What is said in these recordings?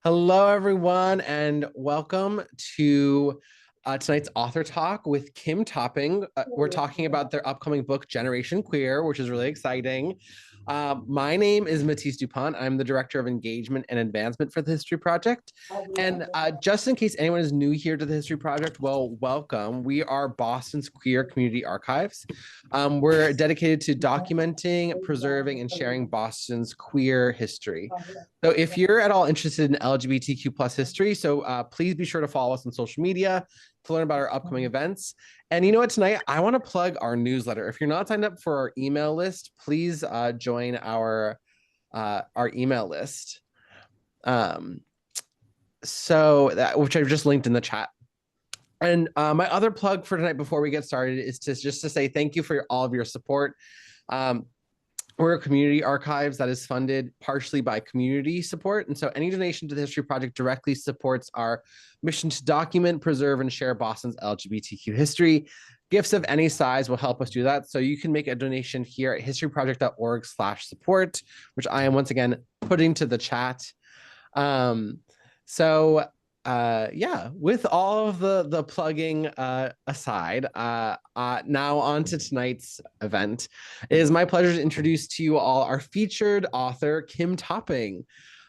Hello, everyone, and welcome to tonight's author talk with Kimm Topping. We're talking about their upcoming book, Generation Queer, which is really exciting. My name is Matisse Dupont. I'm the Director of Engagement and Advancement for the History Project. And just in case anyone is new here to the History Project, well, welcome. We are Boston's queer community archives. We're dedicated to documenting, preserving, and sharing Boston's queer history. So if you're at all interested in LGBTQ plus history, please be sure to follow us on social media to learn about our upcoming events. And you know what, tonight I want to plug our newsletter. If you're not signed up for our email list, please join our email list. Which I've just linked in the chat. And my other plug for tonight before we get started is just to say thank you for all of your support. We're a community archives that is funded partially by community support. And so any donation to the History Project directly supports our mission to document, preserve, and share Boston's LGBTQ history. Gifts of any size will help us do that. So you can make a donation here at historyproject.org/support, which I am once again putting to the chat. With all of the plugging aside, now on to tonight's event. It is my pleasure to introduce to you all our featured author, Kimm Topping.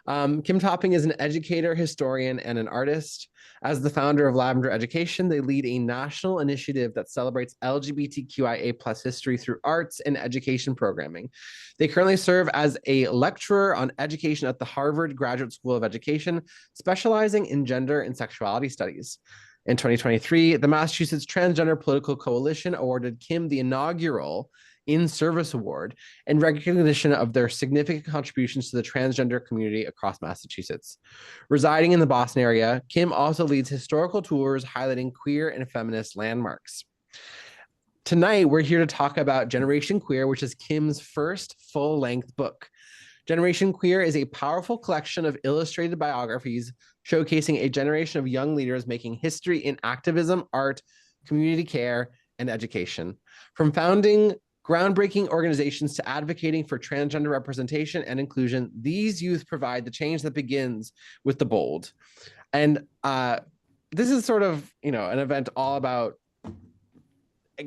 Kimm Topping is an educator, historian, and an artist. As the founder of Lavender Education, they lead a national initiative that celebrates LGBTQIA+ history through arts and education programming. They currently serve as a lecturer on education at the Harvard Graduate School of Education, specializing in gender and sexuality studies. In 2023, the Massachusetts Transgender Political Coalition awarded Kimm the inaugural In-Service Award in recognition of their significant contributions to the transgender community across Massachusetts. Residing in the Boston area, Kimm also leads historical tours highlighting queer and feminist landmarks. Tonight, we're here to talk about Generation Queer, which is Kimm's first full-length book. Generation Queer is a powerful collection of illustrated biographies showcasing a generation of young leaders making history in activism, art, community care, and education. From founding groundbreaking organizations to advocating for transgender representation and inclusion, these youth provide the change that begins with the bold. And this is sort of, an event all about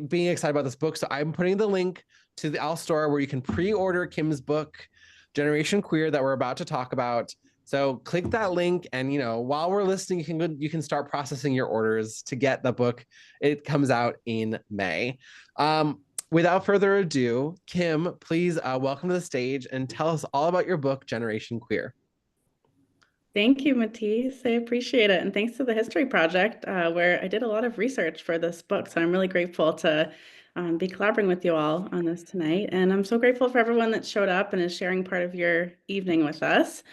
being excited about this book. So I'm putting the link to the Al store where you can pre-order Kimm's book, Generation Queer, that we're about to talk about. So click that link, and while we're listening, you can start processing your orders to get the book. It comes out in May. Without further ado, Kimm, please welcome to the stage and tell us all about your book, Generation Queer. Thank you, Matisse. I appreciate it. And thanks to the History Project, where I did a lot of research for this book. So I'm really grateful to be collaborating with you all on this tonight. And I'm so grateful for everyone that showed up and is sharing part of your evening with us.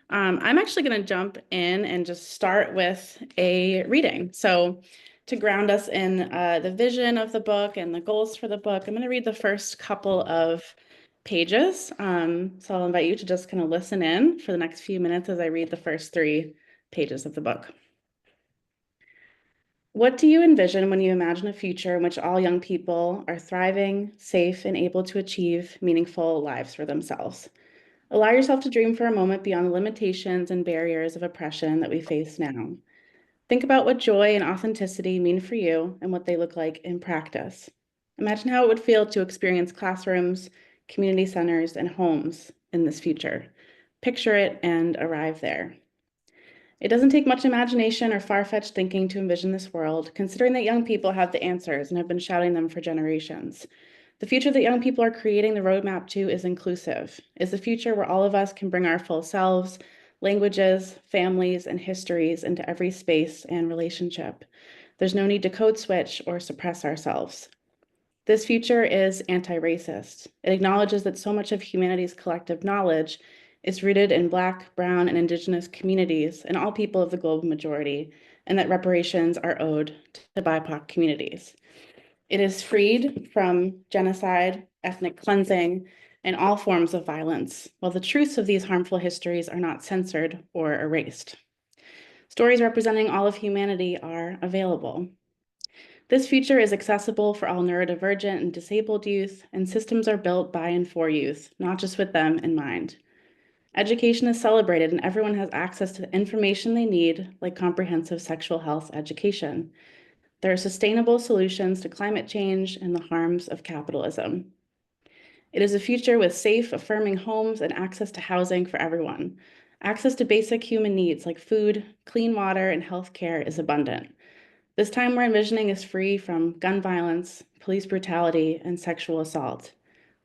I'm actually going to jump in and just start with a reading. So to ground us in the vision of the book and the goals for the book, I'm going to read the first couple of pages. So I'll invite you to just kind of listen in for the next few minutes as I read the first 3 pages of the book. What do you envision when you imagine a future in which all young people are thriving, safe, and able to achieve meaningful lives for themselves? Allow yourself to dream for a moment beyond the limitations and barriers of oppression that we face now. Think about what joy and authenticity mean for you and what they look like in practice. Imagine how it would feel to experience classrooms, community centers, and homes in this future. Picture it and arrive there. It doesn't take much imagination or far-fetched thinking to envision this world, considering that young people have the answers and have been shouting them for generations. The future that young people are creating the roadmap to is inclusive, is a future where all of us can bring our full selves, languages, families, and histories into every space and relationship. There's no need to code switch or suppress ourselves. This future is anti-racist. It acknowledges that so much of humanity's collective knowledge is rooted in Black, Brown, and Indigenous communities and all people of the global majority, and that reparations are owed to BIPOC communities. It is freed from genocide, ethnic cleansing, and all forms of violence, while the truths of these harmful histories are not censored or erased. Stories representing all of humanity are available. This future is accessible for all neurodivergent and disabled youth, and systems are built by and for youth, not just with them in mind. Education is celebrated and everyone has access to the information they need, like comprehensive sexual health education. There are sustainable solutions to climate change and the harms of capitalism. It is a future with safe, affirming homes and access to housing for everyone. Access to basic human needs like food, clean water, and health care is abundant. This time we're envisioning is free from gun violence, police brutality, and sexual assault.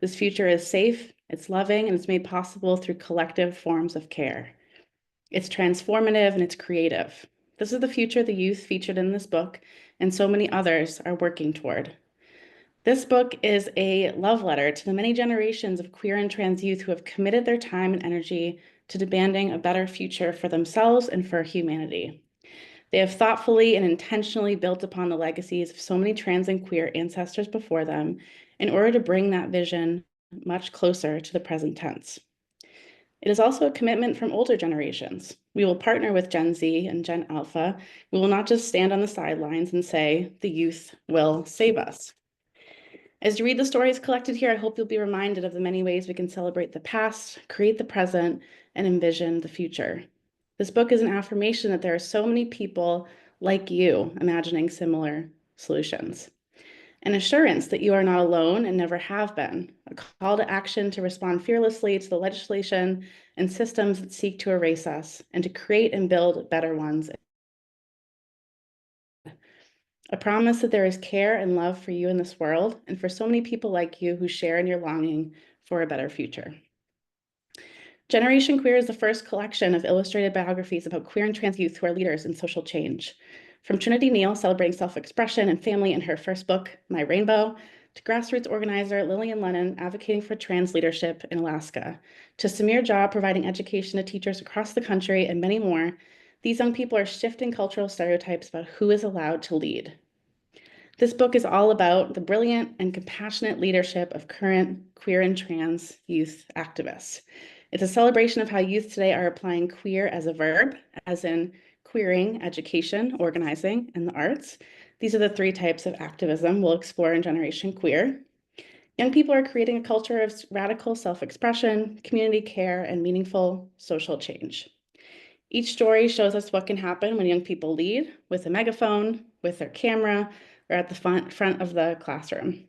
This future is safe, it's loving, and it's made possible through collective forms of care. It's transformative and it's creative. This is the future the youth featured in this book and so many others are working toward. This book is a love letter to the many generations of queer and trans youth who have committed their time and energy to demanding a better future for themselves and for humanity. They have thoughtfully and intentionally built upon the legacies of so many trans and queer ancestors before them in order to bring that vision much closer to the present tense. It is also a commitment from older generations. We will partner with Gen Z and Gen Alpha. We will not just stand on the sidelines and say, the youth will save us. As you read the stories collected here, I hope you'll be reminded of the many ways we can celebrate the past, create the present, and envision the future. This book is an affirmation that there are so many people like you imagining similar solutions. An assurance that you are not alone and never have been. A call to action to respond fearlessly to the legislation and systems that seek to erase us and to create and build better ones. A promise that there is care and love for you in this world and for so many people like you who share in your longing for a better future. Generation Queer is the first collection of illustrated biographies about queer and trans youth who are leaders in social change. From Trinity Neal celebrating self-expression and family in her first book, My Rainbow, to grassroots organizer Lillian Lennon advocating for trans leadership in Alaska, to Samir Jha providing education to teachers across the country, and many more, these young people are shifting cultural stereotypes about who is allowed to lead. This book is all about the brilliant and compassionate leadership of current queer and trans youth activists. It's a celebration of how youth today are applying queer as a verb, as in queering, education, organizing, and the arts. These are the three types of activism we'll explore in Generation Queer. Young people are creating a culture of radical self-expression, community care, and meaningful social change. Each story shows us what can happen when young people lead with a megaphone, with their camera, or at the front of the classroom.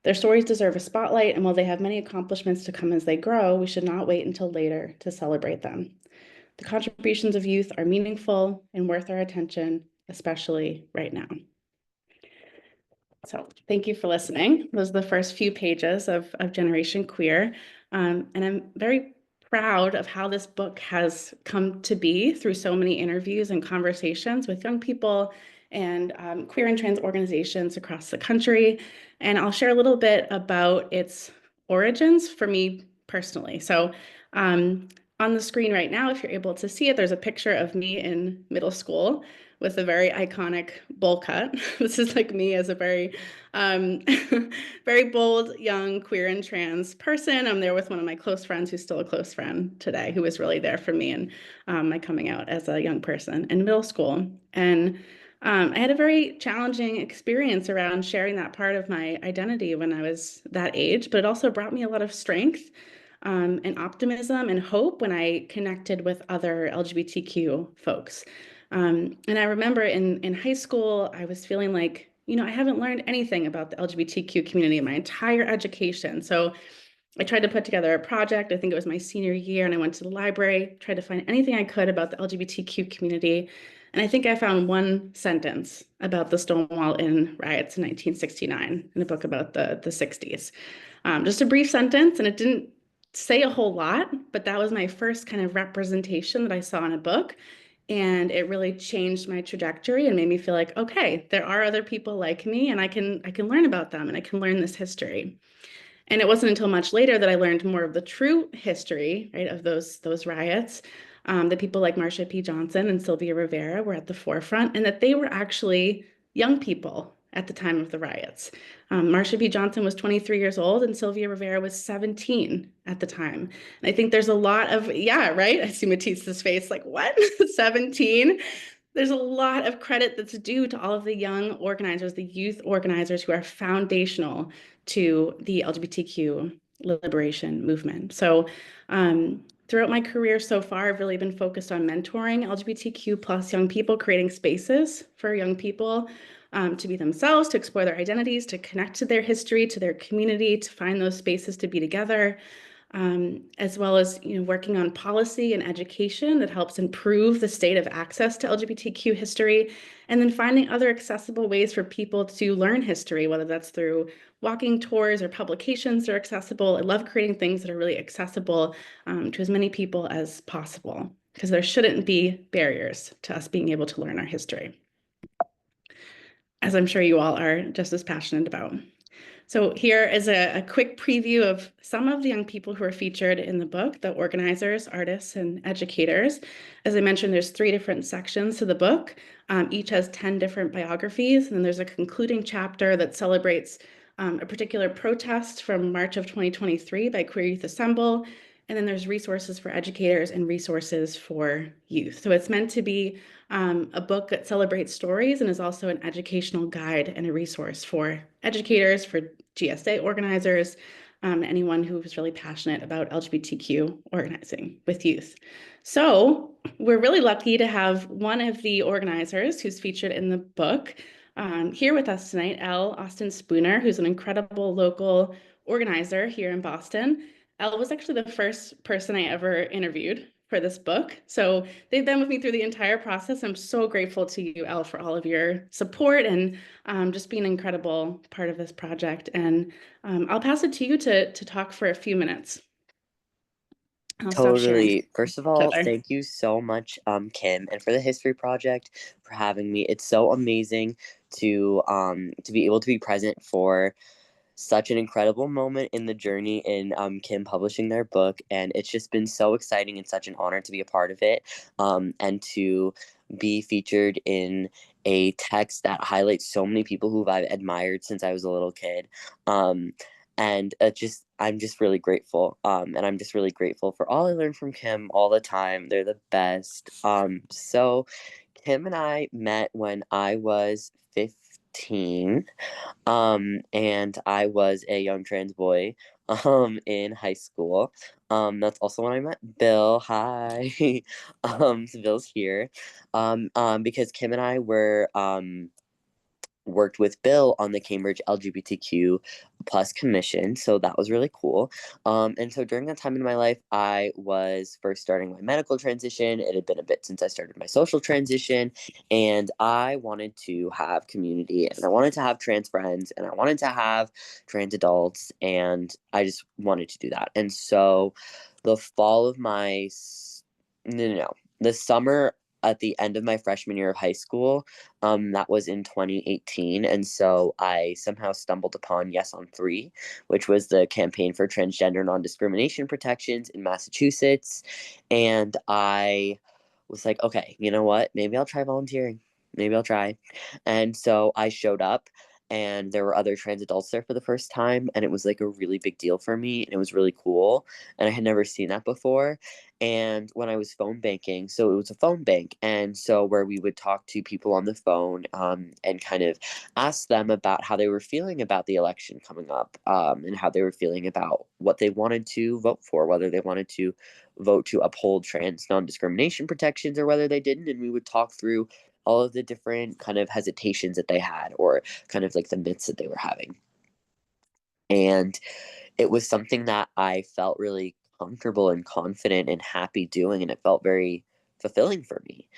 Their stories deserve a spotlight, and while they have many accomplishments to come as they grow, we should not wait until later to celebrate them. The contributions of youth are meaningful and worth our attention, especially right now. So thank you for listening. Those are the first few pages of Generation Queer. And I'm very proud of how this book has come to be through so many interviews and conversations with young people and queer and trans organizations across the country. And I'll share a little bit about its origins for me personally. So on the screen right now, if you're able to see it, there's a picture of me in middle school with a very iconic bowl cut. This is like me as a very, very bold, young, queer and trans person. I'm there with one of my close friends who's still a close friend today, who was really there for me and my coming out as a young person in middle school. And I had a very challenging experience around sharing that part of my identity when I was that age, but it also brought me a lot of strength and optimism and hope when I connected with other LGBTQ folks. And I remember in high school, I was feeling like, I haven't learned anything about the LGBTQ community in my entire education. So I tried to put together a project. I think it was my senior year, and I went to the library, tried to find anything I could about the LGBTQ community. And I think I found one sentence about the Stonewall Inn riots in 1969 in a book about the 60s. Just a brief sentence, and it didn't say a whole lot, but that was my first kind of representation that I saw in a book. And it really changed my trajectory and made me feel like, okay, there are other people like me, and I can learn about them, and I can learn this history. And it wasn't until much later that I learned more of the true history, right, of those riots, that people like Marsha P. Johnson and Sylvia Rivera were at the forefront, and that they were actually young people at the time of the riots. Marsha P. Johnson was 23 years old, and Sylvia Rivera was 17 at the time. And I think there's a lot of, yeah, right? I see Matisse's face like, what? 17? There's a lot of credit that's due to all of the young organizers, the youth organizers who are foundational to the LGBTQ liberation movement. So Throughout my career so far, I've really been focused on mentoring LGBTQ plus young people, creating spaces for young people to be themselves, to explore their identities, to connect to their history, to their community, to find those spaces to be together, as well as working on policy and education that helps improve the state of access to LGBTQ history, and then finding other accessible ways for people to learn history, whether that's through walking tours or publications that are accessible. I love creating things that are really accessible to as many people as possible, because there shouldn't be barriers to us being able to learn our history, as I'm sure you all are just as passionate about. So here is a quick preview of some of the young people who are featured in the book, the organizers, artists, and educators. As I mentioned, there's 3 different sections to the book. Each has 10 different biographies, and then there's a concluding chapter that celebrates a particular protest from March of 2023 by Queer Youth Assemble. And then there's resources for educators and resources for youth. So it's meant to be a book that celebrates stories and is also an educational guide and a resource for educators, for GSA organizers, anyone who is really passionate about LGBTQ organizing with youth. So we're really lucky to have one of the organizers who's featured in the book here with us tonight, Austin Spooner, who's an incredible local organizer here in Boston. Elle was actually the first person I ever interviewed for this book. So they've been with me through the entire process. I'm so grateful to you, Elle, for all of your support and just being an incredible part of this project. And I'll pass it to you to talk for a few minutes. I'll stop sharing Totally. First of each all, other. thank you so much, Kim, and for the History Project for having me. It's so amazing to be able to be present for such an incredible moment in the journey in Kim publishing their book, and it's just been so exciting and such an honor to be a part of it, and to be featured in a text that highlights so many people who I've admired since I was a little kid. And just I'm just really grateful, and I'm just really grateful for all I learned from Kim all the time. They're the best. So Kim and I met when I was 15, and I was a young trans boy, in high school. That's also when I met Bill. Hi. So Bill's here. Because Kim and I worked with Bill on the Cambridge LGBTQ plus commission, so that was really cool. And so during that time in my life, I was first starting my medical transition. It had been a bit since I started my social transition, and I wanted to have community, and I wanted to have trans friends, and I wanted to have trans adults, and I just wanted to do that. And so the fall of my no, the summer at the end of my freshman year of high school, that was in 2018. And so I somehow stumbled upon Yes on 3, which was the campaign for transgender non-discrimination protections in Massachusetts. And I was like, okay, you know what? Maybe I'll try volunteering. Maybe I'll try. And so I showed up, and there were other trans adults there for the first time. And it was like a really big deal for me. And it was really cool. And I had never seen that before. And when I was phone banking, so it was a phone bank, and so where we would talk to people on the phone, and kind of ask them about how they were feeling about the election coming up, and how they were feeling about what they wanted to vote for, whether they wanted to vote to uphold trans non-discrimination protections or whether they didn't. And we would talk through all of the different kind of hesitations that they had, or kind of like the myths that they were having. And it was something that I felt really comfortable and confident and happy doing, and it felt very fulfilling for me.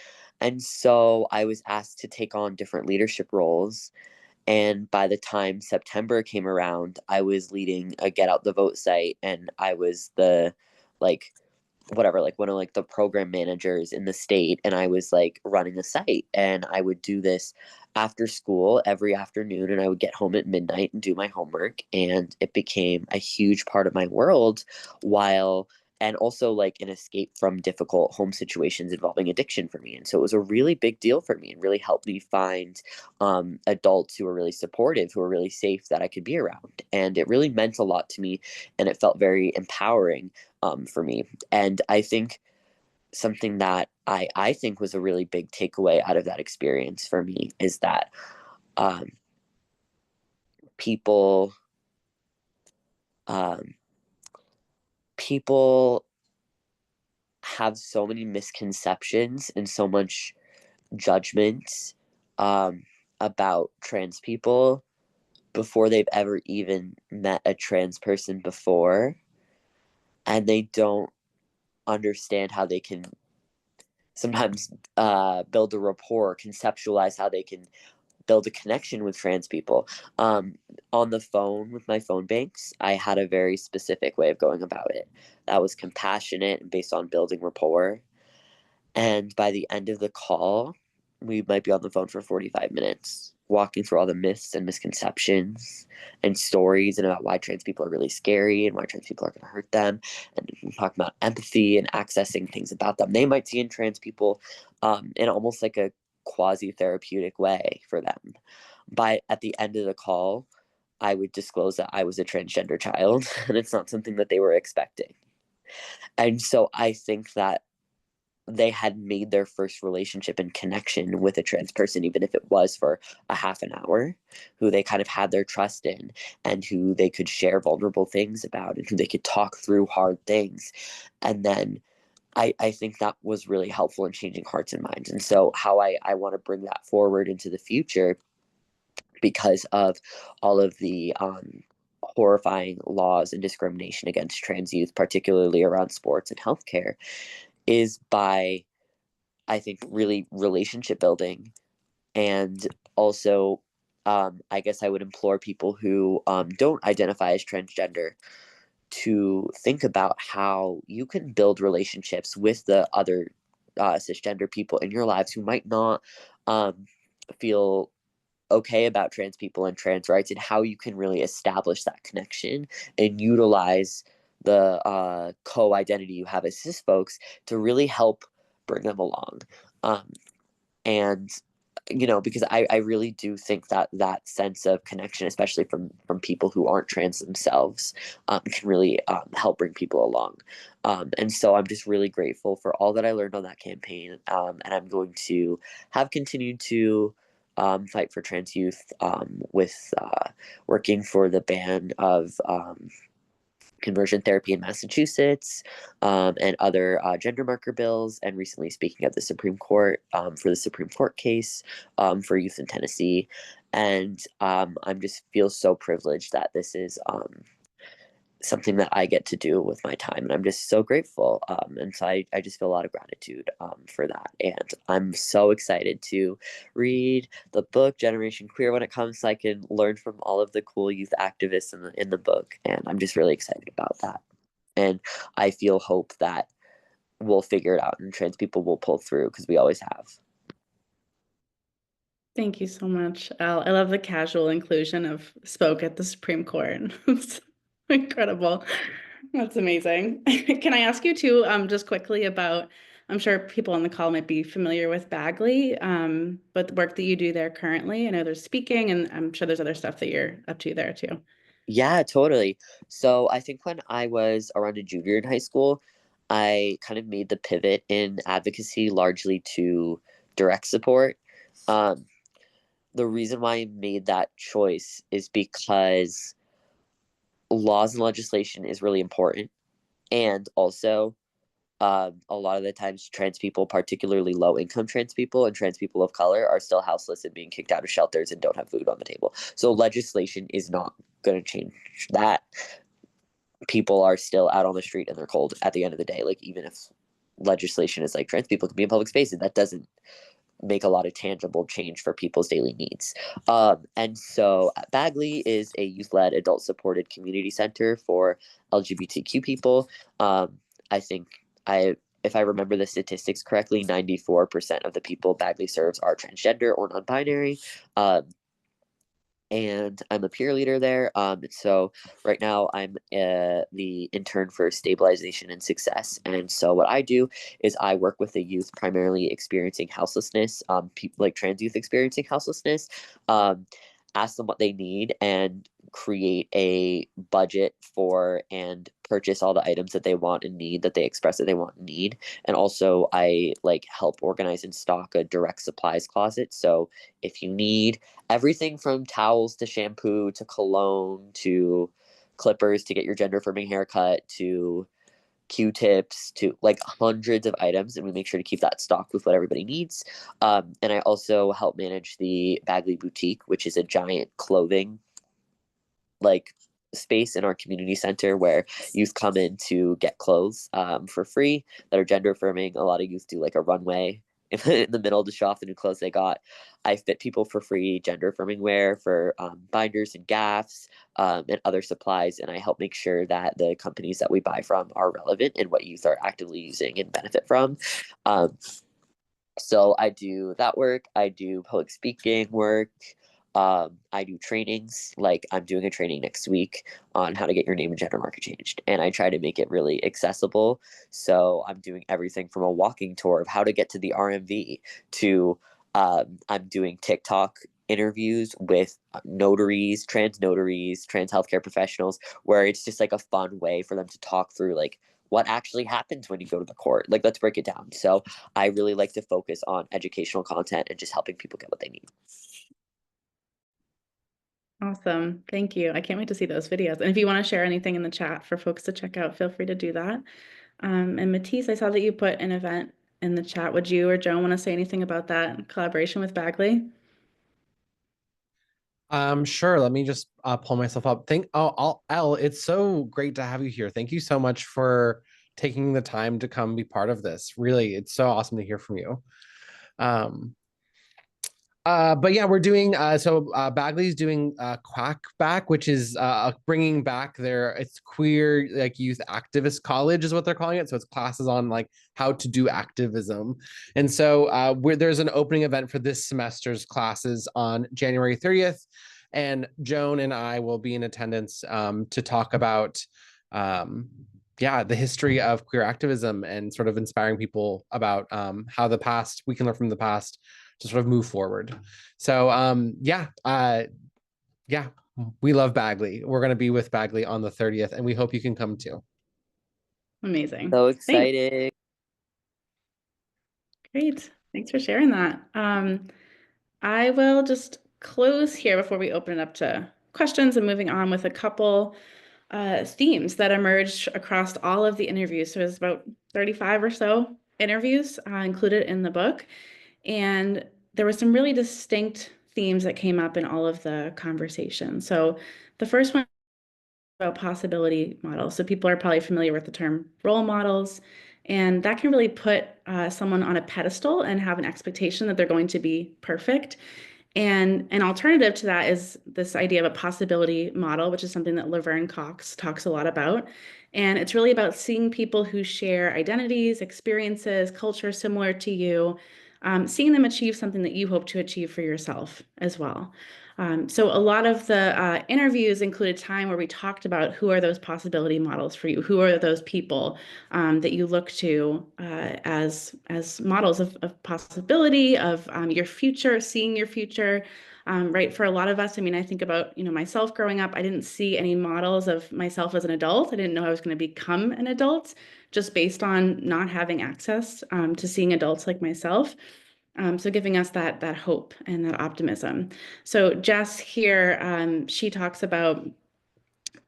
And so I was asked to take on different leadership roles. And by the time September came around, I was leading a Get Out the Vote site, and I was the like whatever, like one of like the program managers in the state, and I was like running a site, and I would do this after school every afternoon, and I would get home at midnight and do my homework, and it became a huge part of my world, while and also like an escape from difficult home situations involving addiction for me. And so it was a really big deal for me, and really helped me find adults who were really supportive, who were really safe, that I could be around. And it really meant a lot to me, and it felt very empowering, for me. And I think something that I think was a really big takeaway out of that experience for me is that, um, people um, people have so many misconceptions and so much judgment about trans people before they've ever even met a trans person before, and they don't understand how they can sometimes build a rapport, conceptualize how they can build a connection with trans people. On the phone with my phone banks, I had a very specific way of going about it that was compassionate and based on building rapport. And by the end of the call, we might be on the phone for 45 minutes, walking through all the myths and misconceptions and stories and about why trans people are really scary and why trans people are going to hurt them. And talking about empathy and accessing things about them they might see in trans people in almost like a quasi therapeutic way for them. At the end of the call, I would disclose that I was a transgender child, and it's not something that they were expecting. And so I think that they had made their first relationship and connection with a trans person, even if it was for a half an hour, who they kind of had their trust in and who they could share vulnerable things about and who they could talk through hard things. And then I think that was really helpful in changing hearts and minds. And so how I want to bring that forward into the future, because of all of the horrifying laws and discrimination against trans youth, particularly around sports and healthcare, is by, I think, really relationship building. And also, I guess I would implore people who don't identify as transgender to think about how you can build relationships with the other cisgender people in your lives who might not feel okay about trans people and trans rights, and how you can really establish that connection and utilize the co-identity you have as cis folks to really help bring them along. And because I really do think that that sense of connection, especially from people who aren't trans themselves, can really help bring people along. And so I'm just really grateful for all that I learned on that campaign, and I'm going to have continued to fight for trans youth with working for the ban of conversion therapy in Massachusetts, and other gender marker bills, and recently speaking at the Supreme Court for the Supreme Court case for youth in Tennessee. And I'm just feel so privileged that this is something that I get to do with my time, and I'm just so grateful. And so I just feel a lot of gratitude for that. And I'm so excited to read the book Generation Queer when it comes, so I can learn from all of the cool youth activists in the book. And I'm just really excited about that. And I feel hope that we'll figure it out and trans people will pull through, because we always have. Thank you so much, Al. I love the casual inclusion of spoke at the Supreme Court. It's incredible. That's amazing. Can I ask you too, just quickly about, I'm sure people on the call might be familiar with Bagley, but the work that you do there currently. I know there's speaking, and I'm sure there's other stuff that you're up to there too. Yeah, totally. So I think when I was around a junior in high school, I kind of made the pivot in advocacy largely to direct support. Um, the reason why I made that choice is because laws and legislation is really important. And also, a lot of the times, trans people, particularly low income trans people and trans people of color, are still houseless and being kicked out of shelters and don't have food on the table. So, legislation is not going to change that. People are still out on the street and they're cold at the end of the day. Like, even if legislation is like trans people can be in public spaces, that doesn't make a lot of tangible change for people's daily needs. And so Bagley is a youth-led, adult-supported community center for LGBTQ people. I think if I remember the statistics correctly, 94% of the people Bagley serves are transgender or non-binary. And I'm a peer leader there. So right now I'm the intern for stabilization and success. And so what I do is I work with the youth primarily experiencing houselessness, like trans youth experiencing houselessness, ask them what they need and create a budget for and purchase all the items that they want and need, that they express that they want and need. And also I like help organize and stock a direct supplies closet. So if you need everything from towels to shampoo to cologne to clippers to get your gender affirming haircut to Q-tips to like hundreds of items, and we make sure to keep that stocked with what everybody needs. And I also help manage the Bagley Boutique, which is a giant clothing like space in our community center where youth come in to get clothes for free that are gender affirming. A lot of youth do like a runway in the middle to show off the new clothes they got. I fit people for free gender affirming wear for binders and gaffs and other supplies, and I help make sure that the companies that we buy from are relevant and what youth are actively using and benefit from. So I do that work. I do public speaking work. I do trainings. Like I'm doing a training next week on how to get your name and gender marker changed, and I try to make it really accessible. So I'm doing everything from a walking tour of how to get to the RMV to I'm doing TikTok interviews with notaries, trans healthcare professionals, where it's just like a fun way for them to talk through like what actually happens when you go to the court. Like, let's break it down. So I really like to focus on educational content and just helping people get what they need. Awesome. Thank you. I can't wait to see those videos. And if you want to share anything in the chat for folks to check out, feel free to do that. And Matisse, I saw that you put an event in the chat. Would you or Joan want to say anything about that collaboration with Bagley? Sure. Let me just pull myself up. Elle, it's so great to have you here. Thank you so much for taking the time to come be part of this. Really, it's so awesome to hear from you. But yeah, we're doing Bagley's doing Quack Back, which is bringing back it's queer like youth activist college is what they're calling it. So it's classes on like how to do activism, and so there's an opening event for this semester's classes on January 30th, and Joan and I will be in attendance to talk about the history of queer activism and sort of inspiring people about how we can learn from the past to sort of move forward. So we love Bagley. We're going to be with Bagley on the 30th, and we hope you can come too. Amazing. So excited. Great. Thanks for sharing that. I will just close here before we open it up to questions and moving on with a couple themes that emerged across all of the interviews. So there's about 35 or so interviews included in the book. And there were some really distinct themes that came up in all of the conversations. So the first one about possibility models. So people are probably familiar with the term role models, and that can really put someone on a pedestal and have an expectation that they're going to be perfect. And an alternative to that is this idea of a possibility model, which is something that Laverne Cox talks a lot about. And it's really about seeing people who share identities, experiences, culture similar to you, seeing them achieve something that you hope to achieve for yourself as well. So a lot of the interviews included time where we talked about who are those possibility models for you, who are those people that you look to as models of possibility, of your future, seeing your future. Right, for a lot of us, I mean, I think about, myself growing up, I didn't see any models of myself as an adult. I didn't know I was going to become an adult just based on not having access to seeing adults like myself. So giving us that hope and that optimism. So Jess here, she talks about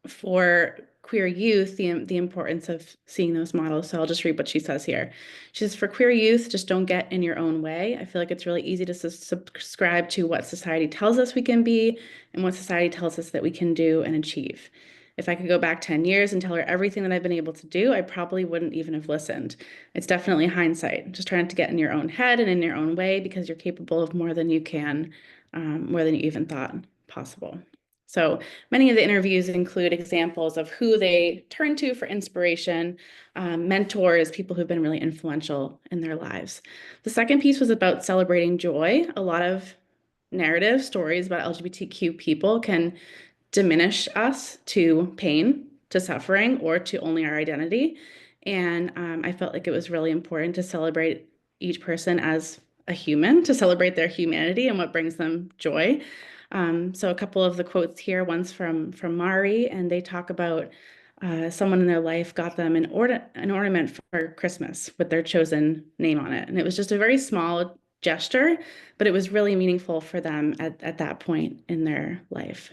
for queer youth, the importance of seeing those models. So I'll just read what she says here. She says, for queer youth, just don't get in your own way. I feel like it's really easy to subscribe to what society tells us we can be and what society tells us that we can do and achieve. If I could go back 10 years and tell her everything that I've been able to do, I probably wouldn't even have listened. It's definitely hindsight, just trying to get in your own head and in your own way because you're capable of more than you can, more than you even thought possible. So many of the interviews include examples of who they turn to for inspiration, mentors, people who've been really influential in their lives. The second piece was about celebrating joy. A lot of narrative stories about LGBTQ people can diminish us to pain, to suffering, or to only our identity. And I felt like it was really important to celebrate each person as a human, to celebrate their humanity and what brings them joy. So a couple of the quotes here, one's from Mari, and they talk about someone in their life got them an ornament for Christmas with their chosen name on it. And it was just a very small gesture, but it was really meaningful for them at that point in their life.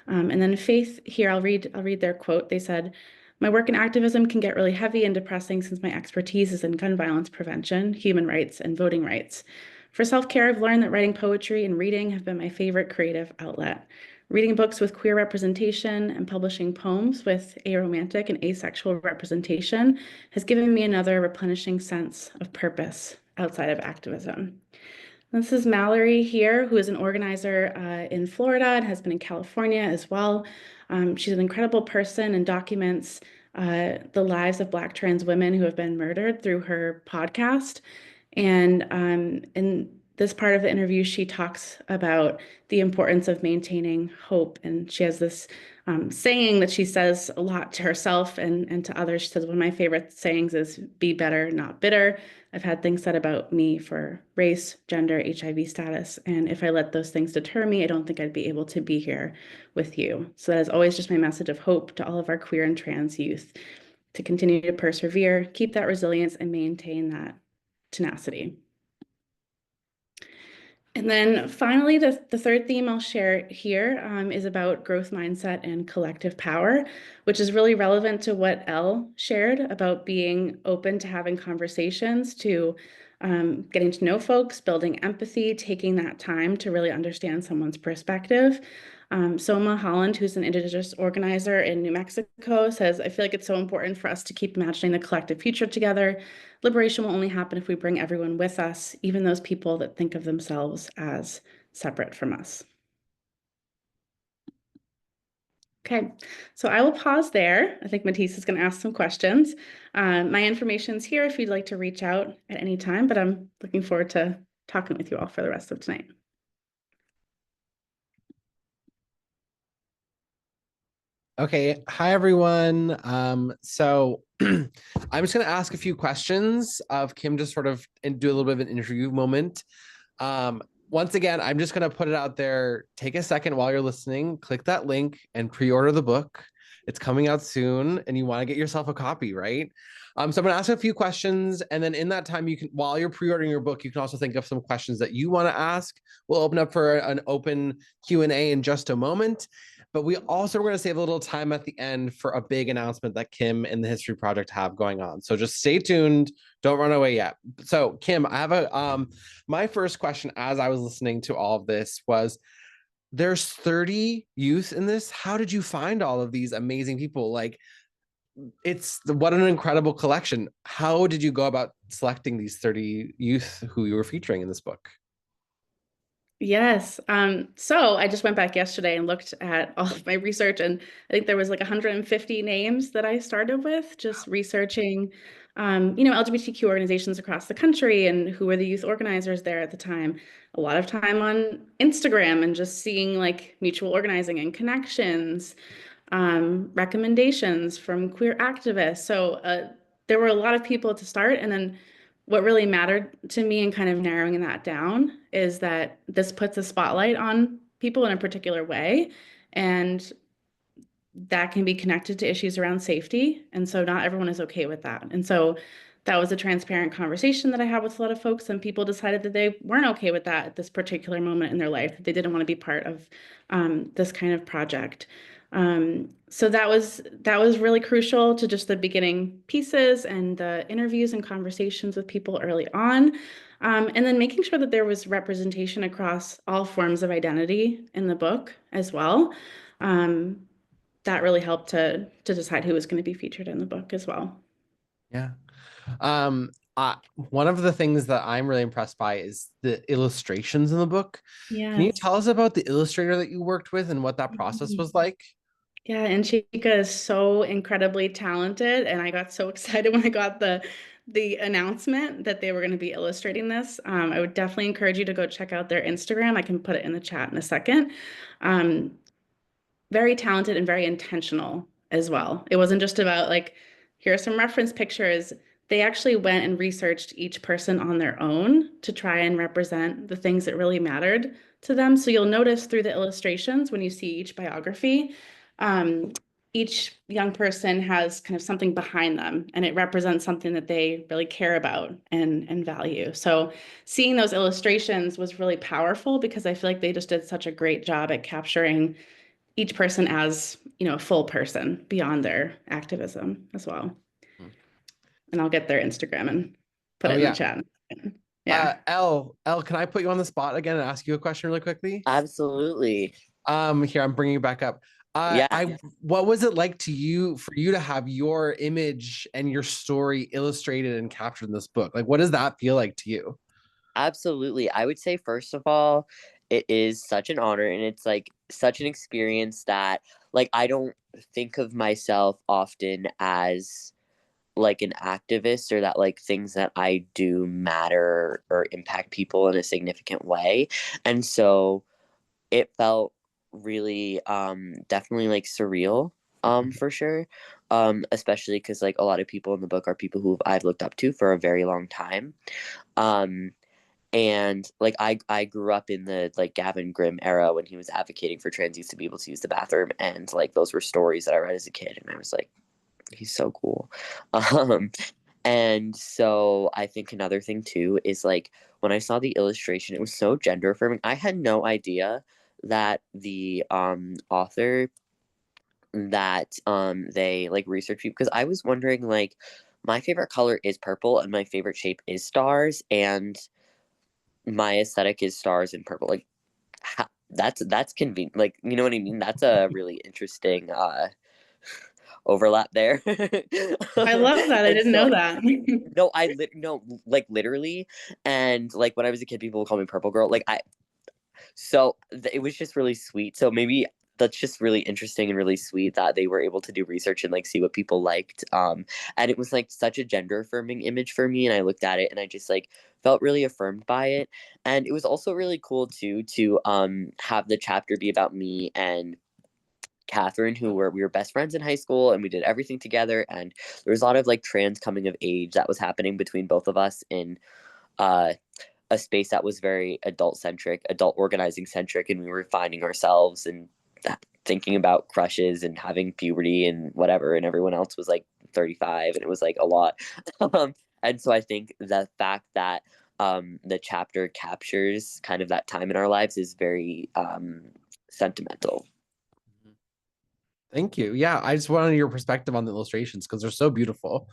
And then Faith here, I'll read their quote. They said, My work in activism can get really heavy and depressing since my expertise is in gun violence prevention, human rights, and voting rights. For self-care, I've learned that writing poetry and reading have been my favorite creative outlet. Reading books with queer representation and publishing poems with aromantic and asexual representation has given me another replenishing sense of purpose outside of activism. This is Mallory here, who is an organizer in Florida and has been in California as well. She's an incredible person and documents the lives of Black trans women who have been murdered through her podcast. And in this part of the interview, she talks about the importance of maintaining hope. And she has this saying that she says a lot to herself and to others. She says, one of my favorite sayings is, be better, not bitter. I've had things said about me for race, gender, HIV status. And if I let those things deter me, I don't think I'd be able to be here with you. So that is always just my message of hope to all of our queer and trans youth to continue to persevere, keep that resilience, and maintain that tenacity. And then finally, the third theme I'll share here is about growth mindset and collective power, which is really relevant to what Elle shared about being open to having conversations, to getting to know folks, building empathy, taking that time to really understand someone's perspective. Soma Holland, who's an Indigenous organizer in New Mexico, says, I feel like it's so important for us to keep imagining the collective future together. Liberation will only happen if we bring everyone with us, even those people that think of themselves as separate from us. Okay, so I will pause there. I think Matisse is going to ask some questions. My information's here if you'd like to reach out at any time, but I'm looking forward to talking with you all for the rest of tonight. Okay, hi everyone. So I'm just going to ask a few questions of Kimm to sort of do a little bit of an interview moment. Once again, I'm just going to put it out there. Take a second while you're listening, click that link and pre-order the book. It's coming out soon and you want to get yourself a copy, right? So I'm going to ask a few questions, and then in that time, you can, while you're pre-ordering your book, you can also think of some questions that you want to ask. We'll open up for an open Q&A in just a moment. But we also are going to save a little time at the end for a big announcement that Kimm and the History Project have going on. So just stay tuned. Don't run away yet. So Kimm, I have my first question as I was listening to all of this was, there's 30 youth in this. How did you find all of these amazing people? Like, what an incredible collection. How did you go about selecting these 30 youth who you were featuring in this book? Yes. So I just went back yesterday and looked at all of my research, and I think there was like 150 names that I started with, just researching, LGBTQ organizations across the country and who were the youth organizers there at the time. A lot of time on Instagram and just seeing like mutual organizing and connections, recommendations from queer activists. So there were a lot of people to start, and then what really mattered to me in kind of narrowing that down is that this puts a spotlight on people in a particular way, and that can be connected to issues around safety. And so not everyone is okay with that. And so that was a transparent conversation that I had with a lot of folks, and people decided that they weren't okay with that at this particular moment in their life, that they didn't want to be part of this kind of project. So that was really crucial to just the beginning pieces and the interviews and conversations with people early on. And then making sure that there was representation across all forms of identity in the book as well. That really helped to decide who was going to be featured in the book as well. Yeah. One of the things that I'm really impressed by is the illustrations in the book. Can you Yes. tell us about the illustrator that you worked with and what that process was like? Yeah, and Chica is so incredibly talented, and I got so excited when I got the announcement that they were going to be illustrating this. I would definitely encourage you to go check out their Instagram. I can put it in the chat in a second. Very talented and very intentional as well. It wasn't just about like, here are some reference pictures. They actually went and researched each person on their own to try and represent the things that really mattered to them. So you'll notice through the illustrations when you see each biography, each young person has kind of something behind them, and it represents something that they really care about and value. So seeing those illustrations was really powerful because I feel like they just did such a great job at capturing each person as, a full person beyond their activism as well. And I'll get their Instagram and put Oh it in the yeah. chat. Yeah. L, can I put you on the spot again and ask you a question really quickly? Absolutely. Here, I'm bringing you back up. Yeah, What was it like for you to have your image and your story illustrated and captured in this book? Like, what does that feel like to you? absolutely. I would say, first of all, it is such an honor and it's like such an experience that, like, I don't think of myself often as like an activist, or that like things that I do matter or impact people in a significant way. And so it felt really definitely like surreal, for sure. Especially because like a lot of people in the book are people who I've looked up to for a very long time. Um and like I grew up in the like Gavin Grimm era when he was advocating for trans youth to be able to use the bathroom, and like those were stories that I read as a kid, and I was like, he's so cool. Um and so I think another thing too is like when I saw the illustration, it was so gender affirming. I had no idea that the author, that they like research people, because I was wondering like my favorite color is purple and my favorite shape is stars, and my aesthetic is stars and purple. Like that's convenient. Like, you know what I mean? That's a really interesting overlap there. I love that. I And didn't know so that. no, no, like literally, and like when I was a kid, people would call me Purple Girl. Like it was just really sweet. So maybe that's just really interesting and really sweet that they were able to do research and like see what people liked. And it was like such a gender affirming image for me, and I looked at it and I just like felt really affirmed by it. And it was also really cool too to have the chapter be about me and Catherine, we were best friends in high school and we did everything together. And there was a lot of like trans coming of age that was happening between both of us in uh, a space that was very adult centric, adult organizing centric, and we were finding ourselves and thinking about crushes and having puberty and whatever. And everyone else was like 35, and it was like a lot. And so I think the fact that the chapter captures kind of that time in our lives is very sentimental. Thank you. Yeah, I just wanted your perspective on the illustrations because they're so beautiful.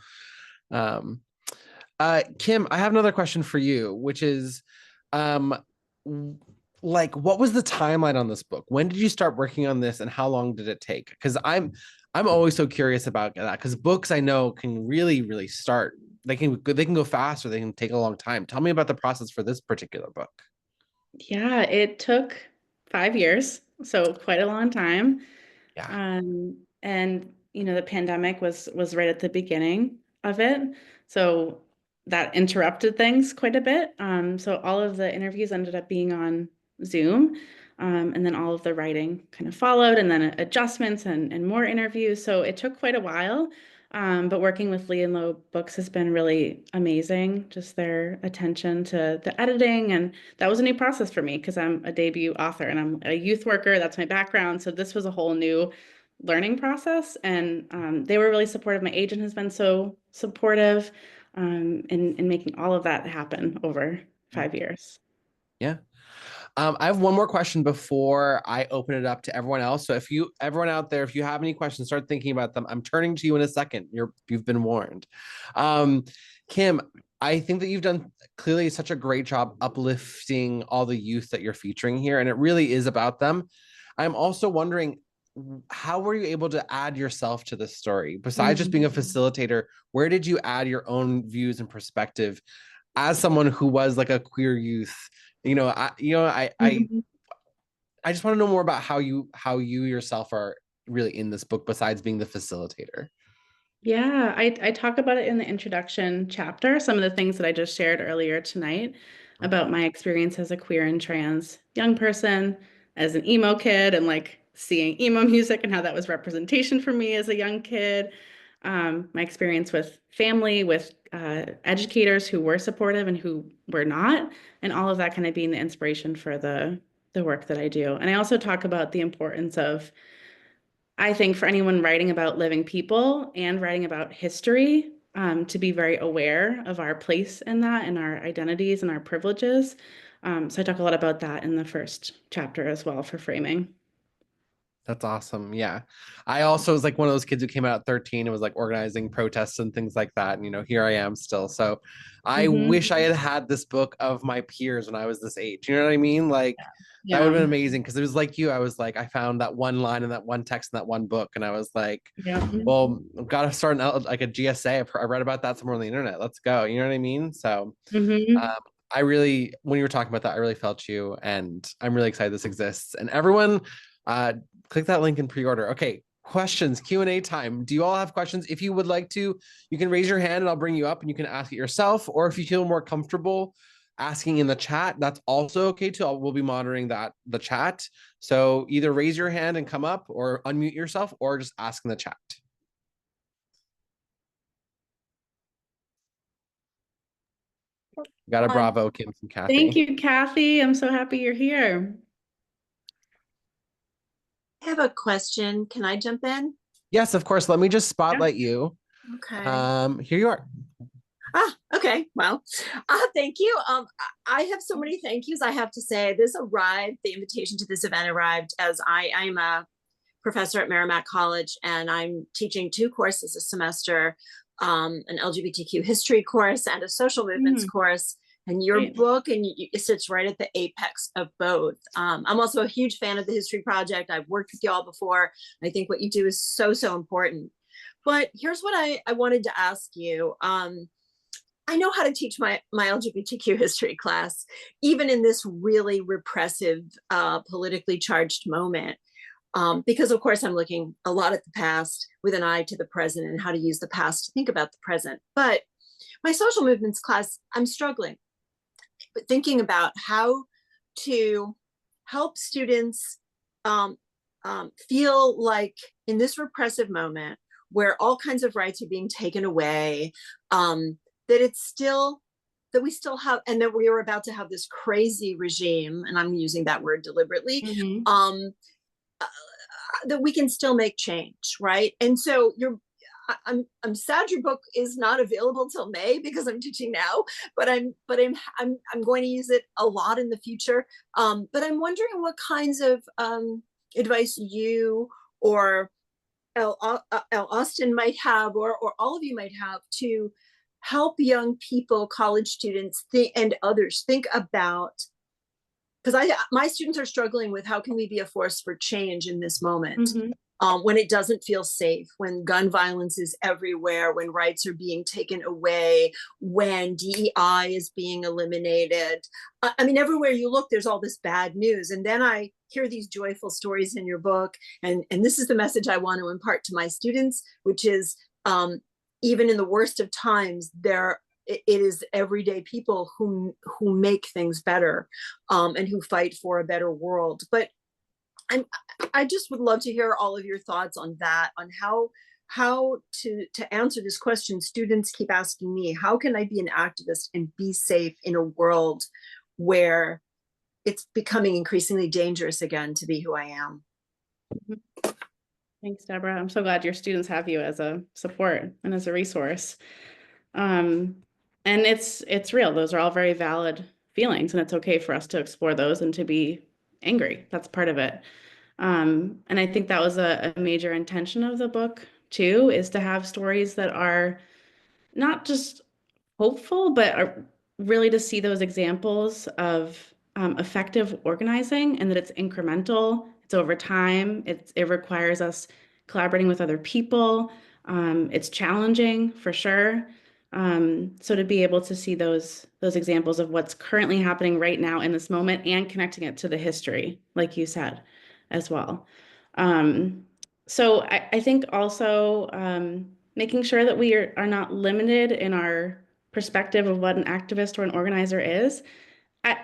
Um, Kim, I have another question for you, which is, um, like, what was the timeline on this book? When did you start working on this, and how long did it take? Because I'm always so curious about that. Because books I know can really, really start. They can go fast or they can take a long time. Tell me about the process for this particular book. Yeah, it took 5 years, so quite a long time. Yeah. And the pandemic was right at the beginning of it, so that interrupted things quite a bit. So all of the interviews ended up being on Zoom, and then all of the writing kind of followed, and then adjustments and more interviews. So it took quite a while. But working with Lee and Low Books has been really amazing. Just their attention to the editing, and that was a new process for me because I'm a debut author and I'm a youth worker. That's my background. So this was a whole new learning process, and they were really supportive. My agent has been so supportive, in making all of that happen over 5 years. Yeah. I have one more question before I open it up to everyone else. So everyone out there, if you have any questions, start thinking about them. I'm turning to you in a second. You've been warned. Kim, I think that you've done clearly such a great job uplifting all the youth that you're featuring here, and it really is about them. I'm also wondering, how were you able to add yourself to this story? Besides just being a facilitator, where did you add your own views and perspective as someone who was like a queer youth? Mhm. I just want to know more about how you yourself are really in this book besides being the facilitator. Yeah, I talk about it in the introduction chapter, some of the things that I just shared earlier tonight about my experience as a queer and trans young person, as an emo kid, and like seeing emo music and how that was representation for me as a young kid. My experience with family, with educators who were supportive and who were not, and all of that kind of being the inspiration for the work that I do. And I also talk about the importance of, I think, for anyone writing about living people and writing about history, to be very aware of our place in that and our identities and our privileges. So I talk a lot about that in the first chapter as well for framing. That's awesome. Yeah. I also was like one of those kids who came out at 13 and was like organizing protests and things like that. And, here I am still. So I wish I had had this book of my peers when I was this age. You know what I mean? Like that would have been amazing because it was like you. I was like, I found that one line in that one text in that one book. And I was like, well, I've got to start like a GSA. I read about that somewhere on the internet. Let's go. You know what I mean? So I really, when you were talking about that, I really felt you. And I'm really excited this exists. And everyone, click that link and pre-order. Okay, questions, Q&A time. Do you all have questions? If you would like to, you can raise your hand and I'll bring you up and you can ask it yourself. Or if you feel more comfortable asking in the chat, that's also okay too. We'll be monitoring the chat. So either raise your hand and come up or unmute yourself or just ask in the chat. Got a bravo, Kim from Kathy. Thank you, Kathy. I'm so happy you're here. I have a question. Can I jump in? Yes, of course. Let me just spotlight you. Okay. Here you are. Okay. Well, thank you. I have so many thank yous. I have to say this arrived, the invitation to this event arrived as I'm a professor at Merrimack College and I'm teaching 2 courses a semester, an LGBTQ history course and a social movements course. And your book it sits right at the apex of both. I'm also a huge fan of the History Project. I've worked with y'all before. I think what you do is so, so important. But here's what I wanted to ask you. I know how to teach my LGBTQ history class, even in this really repressive, politically charged moment. Because of course I'm looking a lot at the past with an eye to the present and how to use the past to think about the present. But my social movements class, I'm struggling but thinking about how to help students feel like in this repressive moment where all kinds of rights are being taken away, that it's still that we still have, and that we are about to have this crazy regime, and I'm using that word deliberately, that we can still make change, right? And so I'm sad your book is not available till May because I'm teaching now, but I'm going to use it a lot in the future. But I'm wondering what kinds of advice you or L. Austin might have, or all of you might have to help young people, college students, and others think about, because my students are struggling with how can we be a force for change in this moment. When it doesn't feel safe, when gun violence is everywhere, when rights are being taken away, when DEI is being eliminated. I mean, everywhere you look, there's all this bad news. And then I hear these joyful stories in your book. And this is the message I want to impart to my students, which is even in the worst of times, it is everyday people who make things better and who fight for a better world. But I just would love to hear all of your thoughts on that, on how to answer this question. Students keep asking me, how can I be an activist and be safe in a world where it's becoming increasingly dangerous again to be who I am? Thanks, Deborah. I'm so glad your students have you as a support and as a resource. And it's real. Those are all very valid feelings, and it's okay for us to explore those and to be angry. That's part of it. And I think that was a major intention of the book too, is to have stories that are not just hopeful, but are really to see those examples of effective organizing, and that it's incremental, it's over time, it requires us collaborating with other people. It's challenging for sure. So to be able to see those examples of what's currently happening right now in this moment and connecting it to the history, like you said, as well. So I think also making sure that we are not limited in our perspective of what an activist or an organizer is.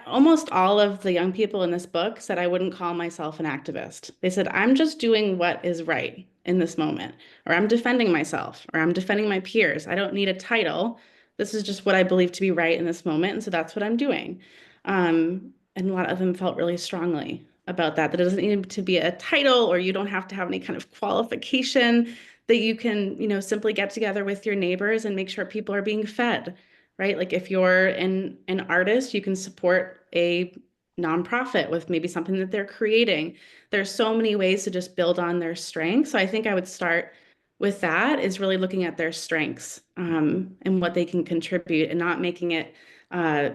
Almost all of the young people in this book said I wouldn't call myself an activist. They said, I'm just doing what is right in this moment, or I'm defending myself, or I'm defending my peers. I don't need a title. This is just what I believe to be right in this moment. And so that's what I'm doing. And a lot of them felt really strongly about that it doesn't need to be a title, or you don't have to have any kind of qualification, that you can, simply get together with your neighbors and make sure people are being fed. Right? Like if you're an artist, you can support a nonprofit, with maybe something that they're creating. There's so many ways to just build on their strengths. So I think I would start with that, is really looking at their strengths, and what they can contribute, and not making it, uh,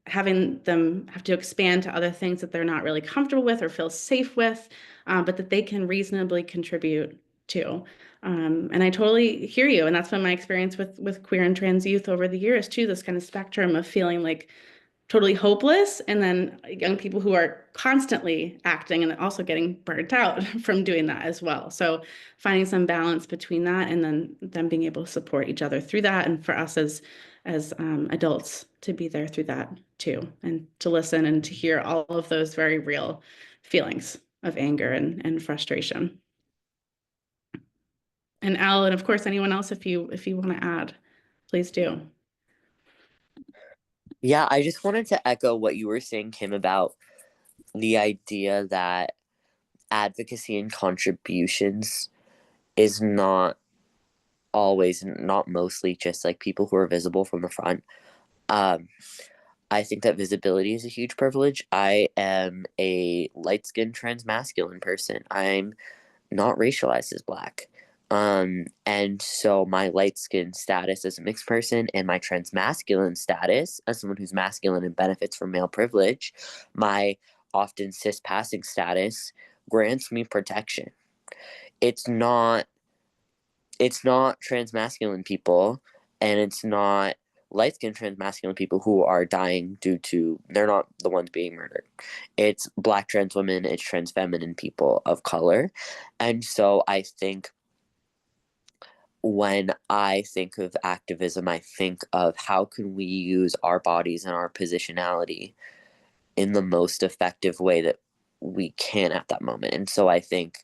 having them have to expand to other things that they're not really comfortable with or feel safe with, but that they can reasonably contribute to. And I totally hear you. And that's been my experience with queer and trans youth over the years too, this kind of spectrum of feeling like totally hopeless, and then young people who are constantly acting and also getting burnt out from doing that as well. So finding some balance between that, and then them being able to support each other through that, and for us as adults to be there through that too, and to listen and to hear all of those very real feelings of anger and frustration. And Al, and of course anyone else, if you want to add, please do. Yeah, I just wanted to echo what you were saying, Kim, about the idea that advocacy and contributions is not always, not mostly, just like people who are visible from the front. I think that visibility is a huge privilege. I am a light-skinned transmasculine person. I'm not racialized as Black. And so my light skin status as a mixed person, and my transmasculine status as someone who's masculine and benefits from male privilege, my often cis passing status, grants me protection. It's not transmasculine people, and it's not light skinned transmasculine people who are dying due to, they're not the ones being murdered. It's Black trans women, it's trans feminine people of color. And so I think when I think of activism, I think of how can we use our bodies and our positionality in the most effective way that we can at that moment. And so I think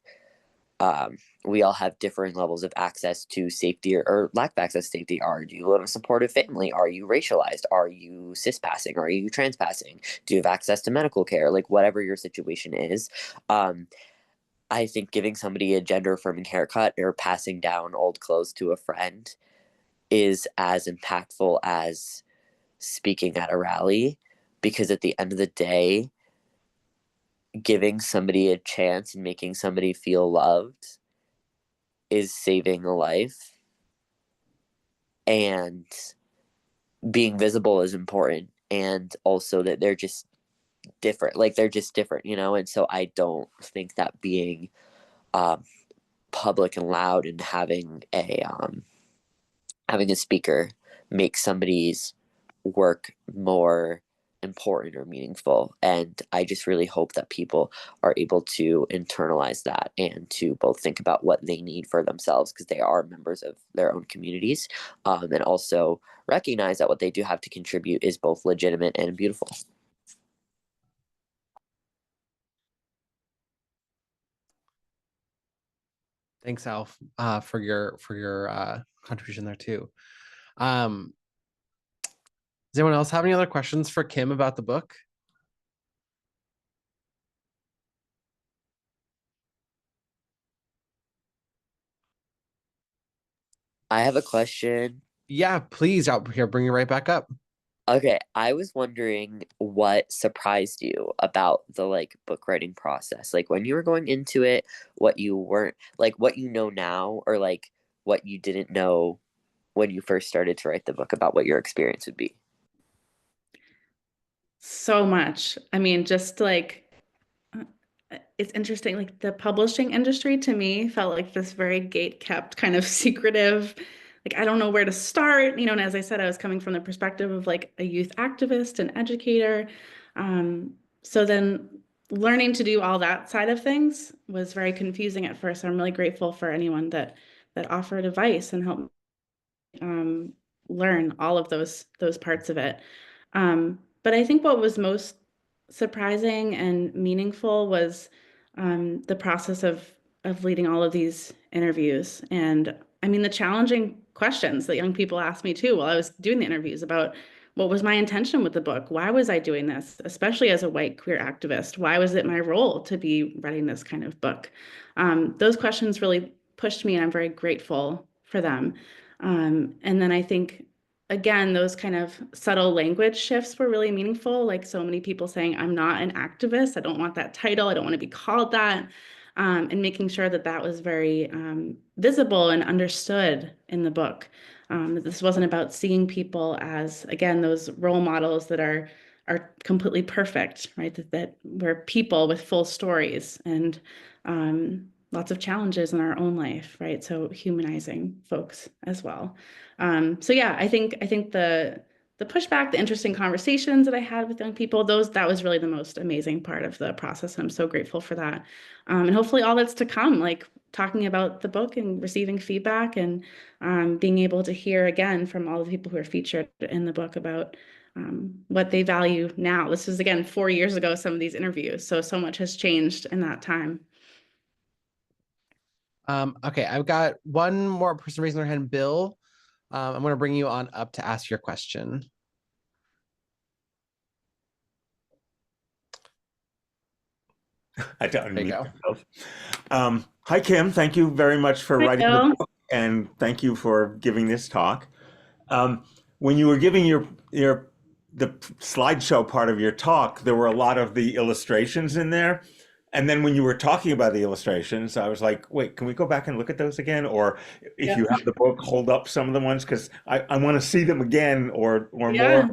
we all have differing levels of access to safety, or lack of access to safety. Are you live in a supportive family? Are you racialized? Are you cis passing? Are you trans passing? Do you have access to medical care? Like, whatever your situation is. I think giving somebody a gender affirming haircut or passing down old clothes to a friend is as impactful as speaking at a rally, because at the end of the day, giving somebody a chance and making somebody feel loved is saving a life. And being visible is important, and also that they're just different. Like, they're just different, and so I don't think that being public and loud and having a speaker makes somebody's work more important or meaningful. And I just really hope that people are able to internalize that, and to both think about what they need for themselves, because they are members of their own communities, and also recognize that what they do have to contribute is both legitimate and beautiful. Thanks, Alf, for your contribution there too. Does anyone else have any other questions for Kim about the book? I have a question. Yeah, please, out here, bring it right back up. Okay, I was wondering what surprised you about the book writing process. Like, when you were going into it, what you weren't, like, what you know now, or what you didn't know when you first started to write the book, about what your experience would be. So much. I mean, just it's interesting. Like, the publishing industry to me felt like this very gate kept, kind of secretive. Like, I don't know where to start, and as I said, I was coming from the perspective of like a youth activist and educator. So then learning to do all that side of things was very confusing at first. I'm really grateful for anyone that offered advice and helped learn all of those parts of it. But I think what was most surprising and meaningful was the process of leading all of these interviews. And I mean, the challenging questions that young people asked me too while I was doing the interviews, about what was my intention with the book? Why was I doing this? Especially as a white queer activist, why was it my role to be writing this kind of book? Those questions really pushed me, and I'm very grateful for them. And then I think again, those kind of subtle language shifts were really meaningful. Like so many people saying, I'm not an activist. I don't want that title. I don't want to be called that. And making sure that that was very visible and understood in the book. This wasn't about seeing people as, again, those role models that are completely perfect, right? That we're people with full stories and lots of challenges in our own life, right? So humanizing folks as well. So yeah, I think the pushback, the interesting conversations that I had with young people, that was really the most amazing part of the process. And I'm so grateful for that. And hopefully all that's to come, like talking about the book and receiving feedback and being able to hear again from all the people who are featured in the book about what they value now. This is again 4 years ago, some of these interviews. So much has changed in that time. Okay, I've got one more person raising their hand. Bill, I'm going to bring you on up to ask your question. I had to There you unmute go. myself. Hi, Kim. Thank you very much for Hi, writing Bill. the book, and thank you for giving this talk. When you were giving the slideshow part of your talk, there were a lot of the illustrations in there. And then when you were talking about the illustrations, I was like, wait, can we go back and look at those again? Or if Yeah. you have the book, hold up some of the ones, because I want to see them again or Yeah.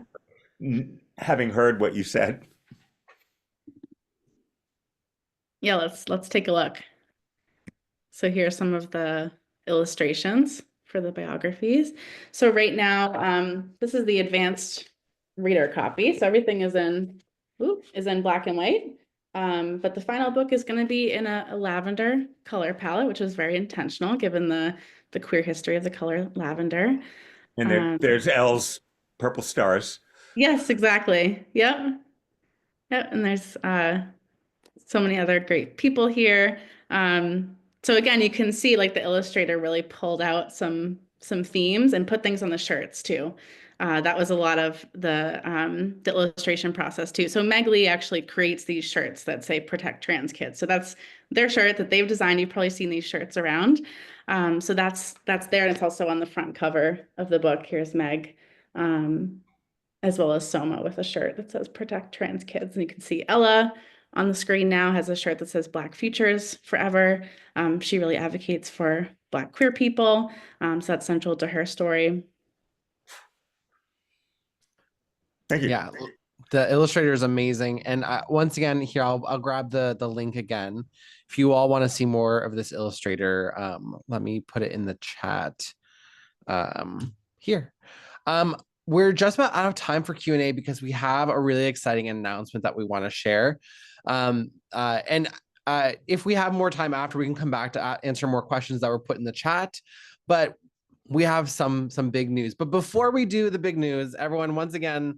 more, having heard what you said. Yeah, let's take a look. So here are some of the illustrations for the biographies. So right now, this is the advanced reader copy. So everything is in black and white. But the final book is going to be in a lavender color palette, which was very intentional given the queer history of the color lavender. And there's L's purple stars. Yes, exactly. Yep. Yep. And there's so many other great people here. So again, you can see like the illustrator really pulled out some themes and put things on the shirts too. That was a lot of the illustration process too. So Meg Lee actually creates these shirts that say "Protect Trans Kids." So that's their shirt that they've designed. You've probably seen these shirts around. So that's there, and it's also on the front cover of the book. Here's Meg. As well as Soma with a shirt that says "Protect Trans Kids." And you can see Ella on the screen now has a shirt that says "Black Futures Forever." She really advocates for Black queer people. So that's central to her story. Thank you. Yeah, the illustrator is amazing. And once again, here, I'll grab the link again. If you all want to see more of this illustrator, let me put it in the chat here. We're just about out of time for Q&A because we have a really exciting announcement that we want to share. If we have more time after, we can come back to answer more questions that were put in the chat. But we have some big news. But before we do the big news, everyone, once again,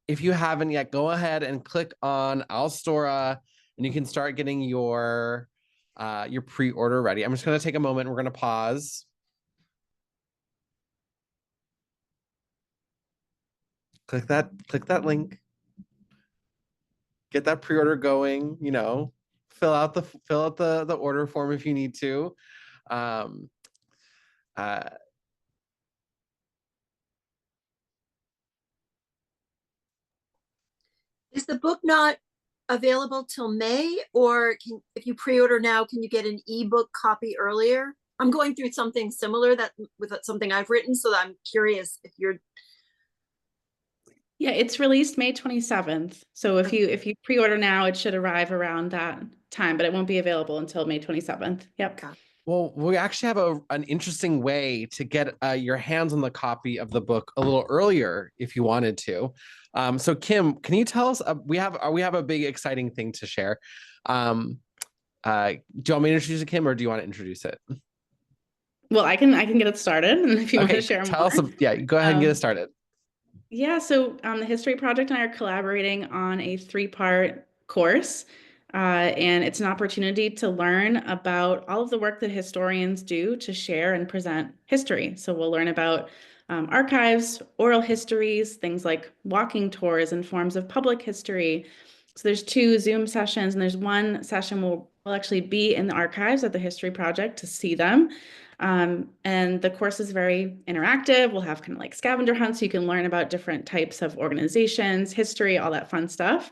if you haven't yet, go ahead and click on Alstora, and you can start getting your pre-order ready. I'm just going to take a moment. We're going to pause. Click that link. Get that pre-order going, fill out the order form if you need to. Is the book not available till May, or if you pre-order now, can you get an ebook copy earlier? I'm going through something similar with something I've written, so I'm curious if you're. Yeah, it's released May 27th. So if you pre-order now, it should arrive around that time, but it won't be available until May 27th. Yep. Well, we actually have an interesting way to get your hands on the copy of the book a little earlier if you wanted to. So Kim, can you tell us? We have a big exciting thing to share. Do you want me to introduce it, Kim, or do you want to introduce it? Well, I can get it started, and if you want to share tell more. us. Yeah, go ahead and get it started. Yeah, so the History Project and I are collaborating on a 3-part course, and it's an opportunity to learn about all of the work that historians do to share and present history. So we'll learn about archives, oral histories, things like walking tours and forms of public history. So there's 2 Zoom sessions, and there's one session we'll actually be in the archives at the History Project to see them. And the course is very interactive. We'll have kind of like scavenger hunts so you can learn about different types of organizations, history, all that fun stuff.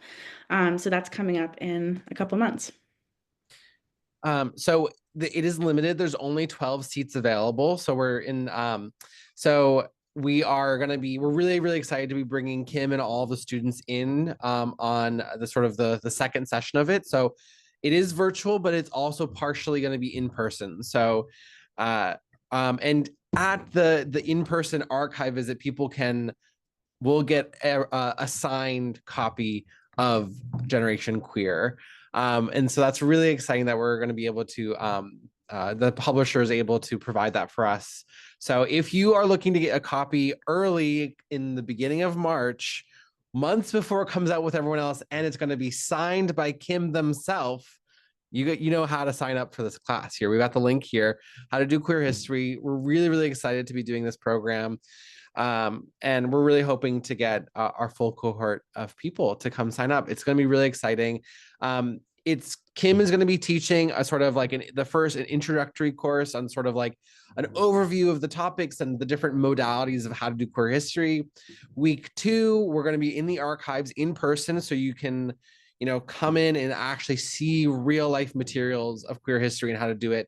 So that's coming up in a couple months. So it is limited. There's only 12 seats available. So we're in, so we are going to be, we're really, really excited to be bringing Kimm and all the students in on the sort of the second session of it. So it is virtual, but it's also partially going to be in person. So, and at the in-person archive visit, people will get a signed copy of Generation Queer. And so that's really exciting that we're going to be able to, the publisher is able to provide that for us. So if you are looking to get a copy early in the beginning of March, months before it comes out with everyone else, and it's going to be signed by Kimm themselves, you know how to sign up for this class here. We got the link here, how to do queer history. We're really, really excited to be doing this program. And we're really hoping to get our full cohort of people to come sign up. It's going to be really exciting. Kimm is going to be teaching a sort of like an introductory course on sort of like an overview of the topics and the different modalities of how to do queer history. Week 2, we're going to be in the archives in person, so you can, come in and actually see real life materials of queer history and how to do it.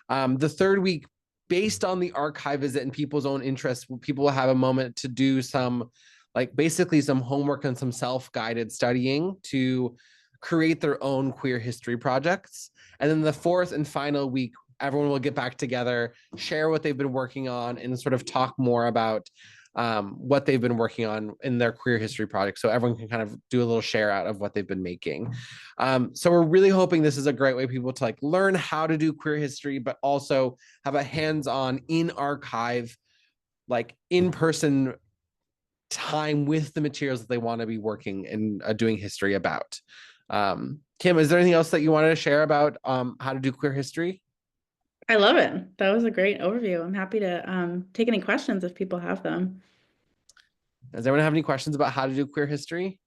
The 3rd week, based on the archive visit and people's own interests, people will have a moment to do some, like basically some homework and some self-guided studying to create their own queer history projects. And then the 4th and final week, everyone will get back together, share what they've been working on, and sort of talk more about what they've been working on in their queer history project. So everyone can kind of do a little share out of what they've been making. So we're really hoping this is a great way for people to like learn how to do queer history, but also have a hands-on in archive, like in-person time with the materials that they want to be working and doing history about. Kimm, is there anything else that you wanted to share about how to do queer history? I love it. That was a great overview. I'm happy to take any questions if people have them. Does anyone have any questions about how to do queer history?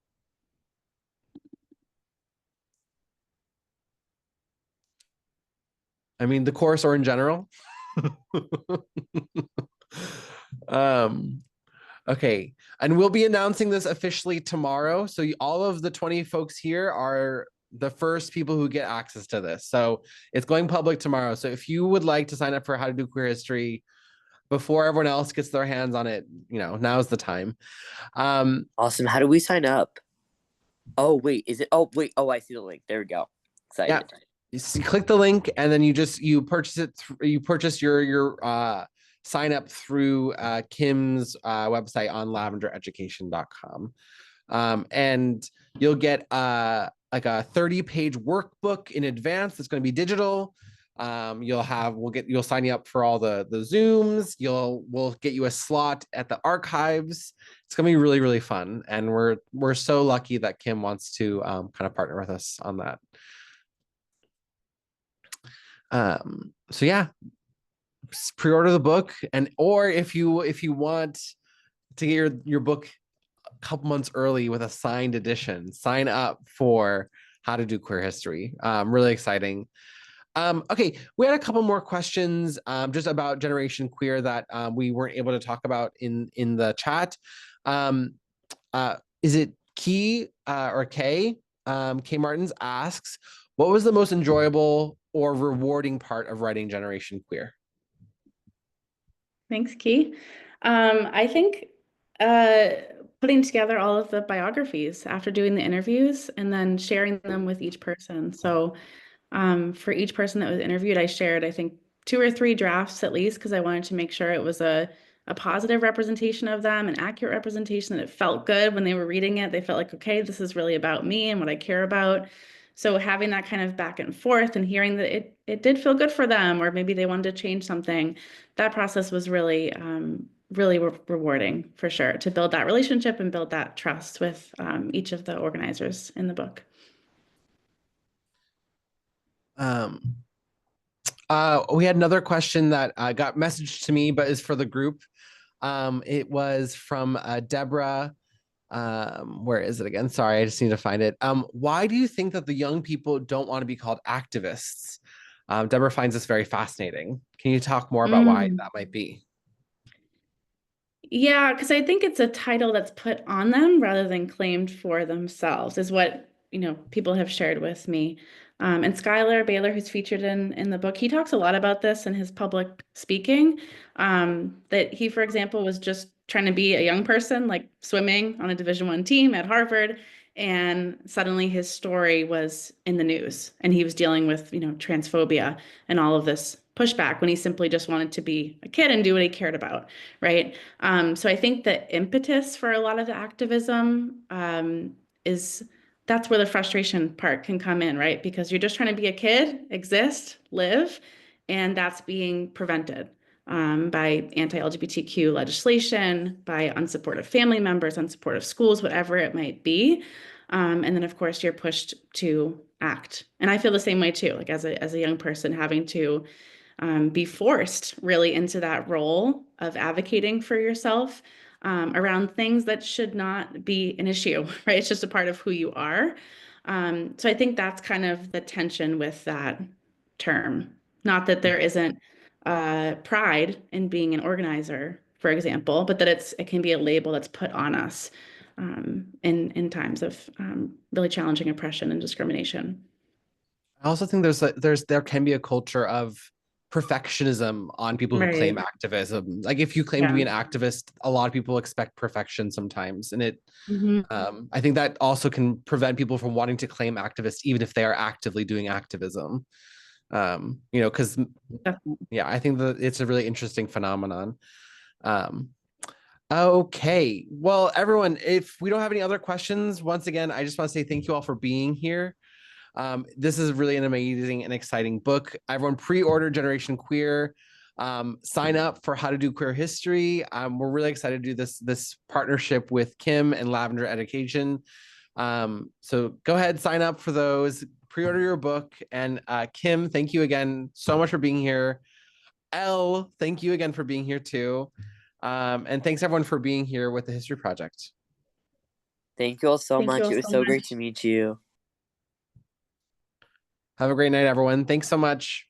I mean, the course or in general? Okay, and we'll be announcing this officially tomorrow. So all of the 20 folks here are the first people who get access to this. So it's going public tomorrow. So if you would like to sign up for how to do queer history before everyone else gets their hands on it, now's the time. Awesome. How do we sign up? Oh, wait, is it? Oh, wait. Oh, I see the link. There we go. Excited. Yeah. You click the link and then you purchase it. You purchase your sign up through Kimm's website on lavendereducation.com. And you'll get like a 30-page workbook in advance that's going to be digital. You'll sign you up for all the Zooms. We'll get you a slot at the archives. It's going to be really, really fun. And we're so lucky that Kimm wants to kind of partner with us on that. So yeah, pre-order the book, or if you want to get your book a couple months early with a signed edition, sign up for how to do queer history. Really exciting. Okay, we had a couple more questions just about Generation Queer that we weren't able to talk about in the chat. Is it Key or K? K Martins asks, what was the most enjoyable or rewarding part of writing Generation Queer? Thanks, Key. I think putting together all of the biographies after doing the interviews and then sharing them with each person. So for each person that was interviewed, I shared, I think, 2 or 3 drafts at least, because I wanted to make sure it was a positive representation of them, an accurate representation, that it felt good when they were reading it. They felt like, okay, this is really about me and what I care about. So having that kind of back and forth and hearing that it did feel good for them, or maybe they wanted to change something, that process was really, really rewarding for sure, to build that relationship and build that trust with each of the organizers in the book. We had another question that got messaged to me, but is for the group. It was from Deborah. Where is it again? Sorry, I just need to find it. Why do you think that the young people don't want to be called activists? Deborah finds this very fascinating. Can you talk more about why that might be? Yeah, because I think it's a title that's put on them rather than claimed for themselves, is what, people have shared with me. And Skylar Baylor, who's featured in the book, he talks a lot about this in his public speaking. That he, for example, was just trying to be a young person, like swimming on a Division I team at Harvard, and suddenly his story was in the news, and he was dealing with, transphobia and all of this pushback when he simply just wanted to be a kid and do what he cared about, right? So I think the impetus for a lot of the activism is that's where the frustration part can come in, right? Because you're just trying to be a kid, exist, live, and that's being prevented by anti-LGBTQ legislation, by unsupportive family members, unsupportive schools, whatever it might be. And then, of course, you're pushed to act. And I feel the same way too, like as a young person having to be forced really into that role of advocating for yourself around things that should not be an issue, right? It's just a part of who you are. So I think that's kind of the tension with that term. Not that there isn't pride in being an organizer, for example, but that it can be a label that's put on us in times of really challenging oppression and discrimination. I also think there can be a culture of perfectionism on people who claim Right. activism. Like if you claim to Yeah. be an activist, a lot of people expect perfection sometimes, and Mhm. I think that also can prevent people from wanting to claim activists, even if they are actively doing activism. Because yeah, I think that it's a really interesting phenomenon. Okay, well, everyone, if we don't have any other questions, once again, I just want to say thank you all for being here. This is really an amazing and exciting book. Everyone pre-order Generation Queer. Sign up for How to Do Queer History. We're really excited to do this partnership with Kimm and Lavender Education. So go ahead, sign up for those, pre-order your book. And Kimm, thank you again so much for being here. Elle, thank you again for being here too. And thanks everyone for being here with the History Project. Thank you all so Thank you much. all It was so so much. great to meet you. Have a great night, everyone. Thanks so much.